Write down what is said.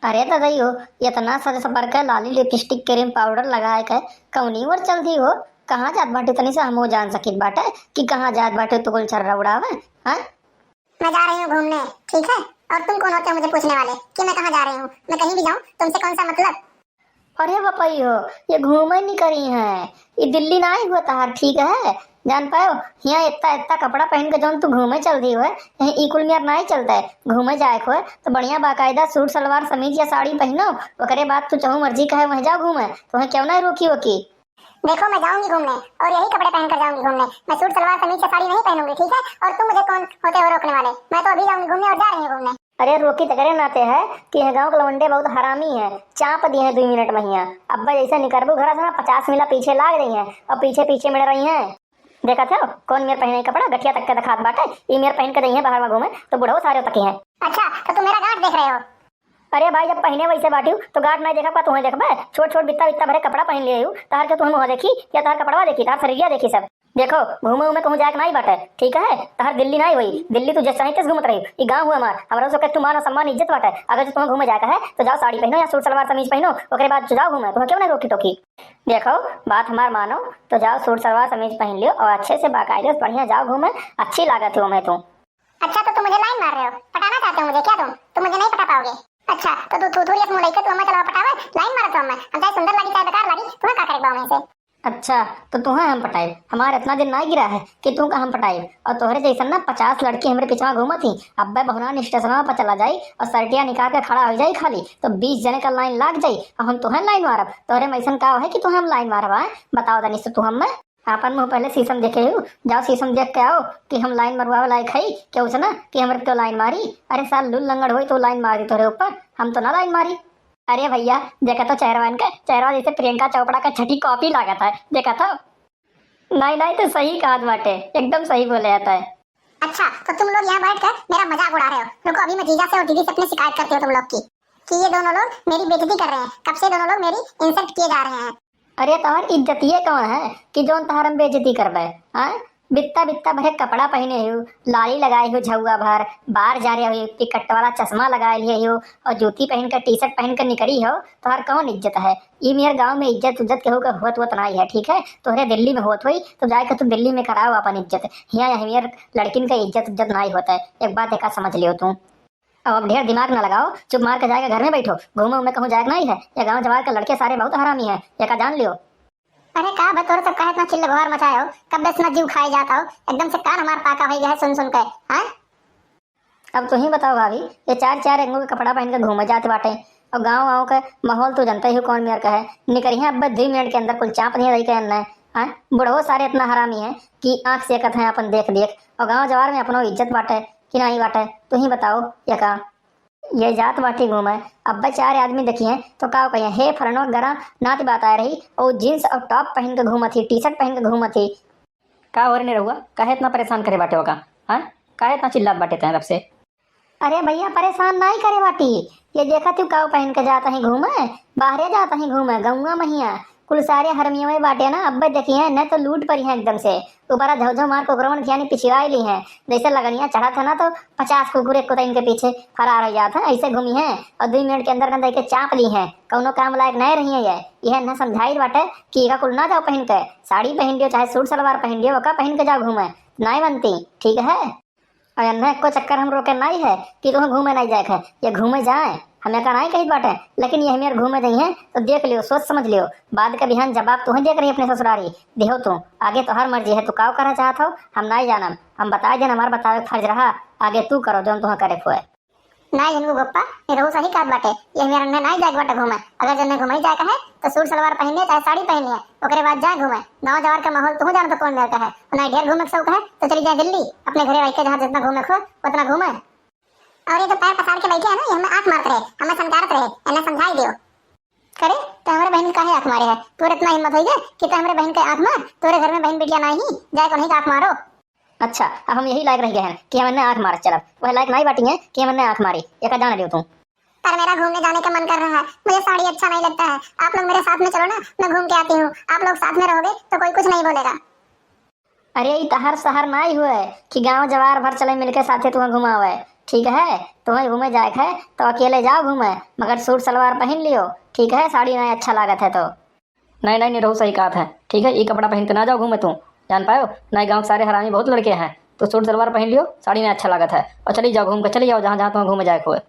अरे दादाई हो, इतना सज सबर के लाली लिपस्टिक क्रीम पाउडर लगाए के कौनी और चल दी हो। कहाँ जात बाटे तनी से हमो जान सकित बाटे कि कहाँ जात बाटे तो कुल छर्रा उड़ावे। हाँ, मैं जा रही हूँ घूमने, ठीक है। और तुम कौन होते हो मुझे पूछने वाले कि मैं कहाँ जा रही हूँ? मैं कहीं भी जाऊँ तुमसे कौन सा मतलब? अरे बपाई हो, ये घूमे नहीं करी है, ये दिल्ली ना आई हुआ तार, ठीक है। जान पाओ, यहाँ इतना इतना कपड़ा पहन के जौन तू घूमे चल दी हुआ यहीं इकुल में नहीं चलता है। घूमे जाए को है तो बढ़िया बाकायदा सूट सलवार समीज या साड़ी पहनो, ओकरे बाद तू चाहू मर्जी कहे वहीं जाओ घूमे, तुम्हें क्यों ना रोकी होकी। देखो मैं जाऊंगी घूमने और यही कपड़े पहनकर जाऊंगी घूमने। मैं सूट सलवार कमीज या साड़ी नहीं पहनूंगी, ठीक है। और तुम मुझे कौन होते हो रोकने वाले? मैं तो अभी जाऊंगी घूमने और जा रही हूँ घूमने। अरे रोकी तो करे नाते है कि यह गांव के लवंडे बहुत हरामी है, चाप दिए हैं 2 मिनट में हिया। अब्बा जैसे निकरबू घर से ना 50 मिला पीछे लाग रही है और पीछे पीछे मिल रही है। देखा था कौन मेरे पहने कपड़ा गठिया तक के दिखात बाटे, ये मेरे पहन के गई है बाहर में घूमे तो बुढ़ो सारे तक है। अच्छा तो तुम मेरा गांठ देख रहे हो? अरे भाई जब पहने वैसे बाटी तो गांठ नहीं देखा पा तुम्हें देख बे, छोट छोट बित्ता बित्ता भरे कपड़ा पहन लिए तार के तुम्हें मुँह देखी या तार कपड़ा देखी तार शरीरिया देखी सब। देखो घूमे उमे कहूँ जाके नहीं बाटे, ठीक है। तार दिल्ली नहीं हुई, दिल्ली तू जैसे चाहे घूमत रही, ये गाँव हुआ हमारा सब तुम्हारा सम्मान इज्जत बाटे। अगर तुम्हें घूमे जाकर है तो जाओ साड़ी पहनो या सूट सलवार समीज पहनो, ओकरे बाद जाओ घूमे, तुम्हें क्यों नहीं रोकी टोकी। देखो बात हमार मानो तो जाओ सूट सलवार समीज पहन लियो और अच्छे से बाकायदे बढ़िया जाओ घूमे, अच्छी लागत है मैं तुम। अच्छा तो तुम मुझे लाइन मार रहे हो, पटाना चाहते हो मुझे क्या? तुम मुझे नहीं पटा पाओगे। अच्छा तो तू थोड़ी सी मुलाइका तू हमें चला पटावे लाइन मारो तो हमें हम चाहे सुंदर लगी चाहे बेकार लगी तुम्हें का करेगा वहीं से। अच्छा तो तुम्हें हम पटाए, हमारे इतना दिन नहीं गिरा है कि तू का हम पटाए। और तोहरे जैसा ना 50 लड़की हमारे पीछे घूमा थी, अब बहुना स्टेशन पर चला जाई और सर्टिया निकाल के खड़ा हो जाई खाली तो 20 जने का लाइन लाग जाई और हम तुम्हें लाइन मारब। तोहरे मैसन का है कि तुम हम लाइन मारब? है बताओ तनी से तू हम आपन मुँह पहले शीशम देखे हो, जाओ शीशम देख के आओ कि हम लाइन मरवावे लायक है क्यों से ना कि हमारे क्यों लाइन मारी। अरे साल लुल लंगड़ हो तो लाइन मारी तोहरे ऊपर, हम तो ना लाइन मारी। अरे भैया देखा तो चेहरा इनका चेहरा जैसे प्रियंका चोपड़ा का छठी कॉपी लागत है, देखा था। नहीं नहीं तो सही कहा बाटे, एकदम सही बोले जाता है। अच्छा तो तुम लोग यहाँ बैठ कर मेरा मजाक उड़ा रहे हो। रुको अभी मैं जीजा से और दीदी से अपनी शिकायत करती हूँ तुम लोग की कि ये दोनों लोग मेरी बेइज्जती कर रहे हैं। कब से दोनों लोग मेरी इंसल्ट किए जा रहे हैं। अरे तोहर इज्जतिये कौन है कि जोन तोहर हम बेइज्जती करबे? हाँ, बित्ता बित्ता भरे कपड़ा पहने हो, लाली लगाए हो झुआ भर, बाहर जा रहे हो टिकट वाला चश्मा लगाए लिए हो और जूती पहन कर टी शर्ट पहन कर निकली हो, तोहर कौन इज्जत है? ये मेरे गांव में इज्जत उज्जत के होगा होत वत नहीं है, ठीक है। तोहरे दिल्ली में होत हुई तो जाकर तुम दिल्ली में कराओ अपन इज्जत, यहाँ मेरे लड़किन का इज्जत उज्जत नहीं होता है। एक बात एक समझ लियो तुम, अब ढेर दिमाग ना लगाओ, चुप मार के जाएगा घर में बैठो, घूमो में कहूँ जाएगा नहीं है। या गाँव जवार के लड़के सारे बहुत हरामी है, ये जान लियो। अरे का बतौर सब का इतना चिल्ला गुहार मचाए हो, कब दस ना जीव खाए जाता हो, एकदम से कान हमार पाका हो गया है सुन सुन के। हाँ अब तुम ही बताओ भाभी, ये चार चार रंगों का कपड़ा पहन के घूमे जाते बाटे और गाँव गाँव का माहौल तो जनता ही कौन मेयर का है। निकलिए अब 2 मिनट के अंदर कुल चाप नहीं रही कहना है। हाँ बुढ़ो सारे इतना हरामी है कि आँख से एकत है अपन देख देख, और गाँव जवार में अपनो इज्जत बाटे कि नहीं बाटे, तुम ही बताओ। ये का ये जात बाटी घूमे अब 4 आदमी देखिए तो का कहिए हे फरनो गरा नात बात आ रही और जीन्स और टॉप पहन के घूमा थी, टी शर्ट पहन के घूमा थी। का और नहीं रहुआ काहे इतना परेशान करे बाटे होगा? हाँ काहे इतना चिल्लात बाटे तब से? अरे भैया परेशान नहीं करे बाटी, ये देखा तू काव पहन के जाता ही घूमे, बाहरे जाता ही घूमे गौवा महिया कुल सारे हरमियों में बाटे ना। अब देखिए न तो लूट पड़ी है एकदम से, ऊपर झो मार कुकरवन खियानी पिछवाई ली है, जैसे लगनिया चढ़ा था ना तो 50 कुकुर एक को इनके पीछे फरार हो जाता है, ऐसे घूमी है और 2 मिनट के अंदर अंदर के चाप ली है, कौनो काम लायक नहीं रही है। यह न समझाई बाटे कि एका कुल ना जाओ पहन के, साड़ी पहन लियो चाहे सूट सलवार पहन लियो, वका पहन के जाओ घूमे नहीं बनती, ठीक है। और अन्ना को चक्कर हम रोके नहीं है कि तुम्हें घूमे नहीं जाए, ये घूमे जाए हमें का नहीं कही बाटे, लेकिन ये हमें घूमे नहीं है तो देख लियो सोच समझ लियो, बाद का बिहान जवाब तुम्हें देख रही अपने ससुरारी देहो तुम, आगे तो हर मर्जी है, तू काव करना चाहता हो हम नहीं जानम, हम बता देना हमारा बतावे फर्ज रहा, आगे तू करो जो तुम्हें करे हुए। नहीं इनको गोप्पा ये रहू सही काट बाटे, ये मेरा ने नहीं जाए बाटे घूमे, अगर जन्ने घूमे जाए का है तो सूट सलवार पहनने चाहे साड़ी पहननी है, ओकरे बाद जाए घूमे। गाँव जवार का माहौल तू जान तो कौन मेरे का है, नहीं ढेर घूमे शौक है तो चली जाए दिल्ली अपने घरे रह के जहाँ जितना घूमे खो उतना घूमे। और ये जो पैर पसार के बैठे है ना ये हमें आंख मारते रहे, हमें समझाते रहे, इन्हें समझाई दियो करे तो हमारे बहन का है आंख मारे है, तोरे इतना हिम्मत हो गया कि तो हमारे बहन का आंख मार, तोरे घर में बहन बेटियां नहीं जाए को नहीं का आंख मारो। अच्छा अब हम यही लायक रह गए हैं कि हमने आंख मार, चल वह लायक नहीं बाटी है कि हमने आंख मारी, ये का जान लियो तुम। पर मेरा घूमने जाने का मन कर रहा है, मुझे साड़ी अच्छा नहीं लगता है, आप लोग मेरे साथ में चलो ना, मैं घूम के आती हूँ, आप लोग साथ में रहोगे तो कोई कुछ नहीं बोलेगा। अरे तहर शहर नहीं हुए कि गांव जवार भर चले मिलके साथे तुम्हें घुमावे, ठीक है, तुम्हें घूमे जाए है तो अकेले जाओ घूमे, मगर सूट सलवार पहन लियो, ठीक है, साड़ी नहीं अच्छा लागत है तो। नहीं नहीं निरहु सही बात है, ठीक है, ये कपड़ा पहन के ना जाओ घूमे तुम, जान पाओ नहीं, गाँव के सारे हरामी बहुत लड़के हैं, तो सूट सलवार पहन लियो, साड़ी नहीं अच्छा लागत है, और चली जाओ घूम के चली जाओ जहाँ जहाँ तुम्हें घूमे जाए हुए।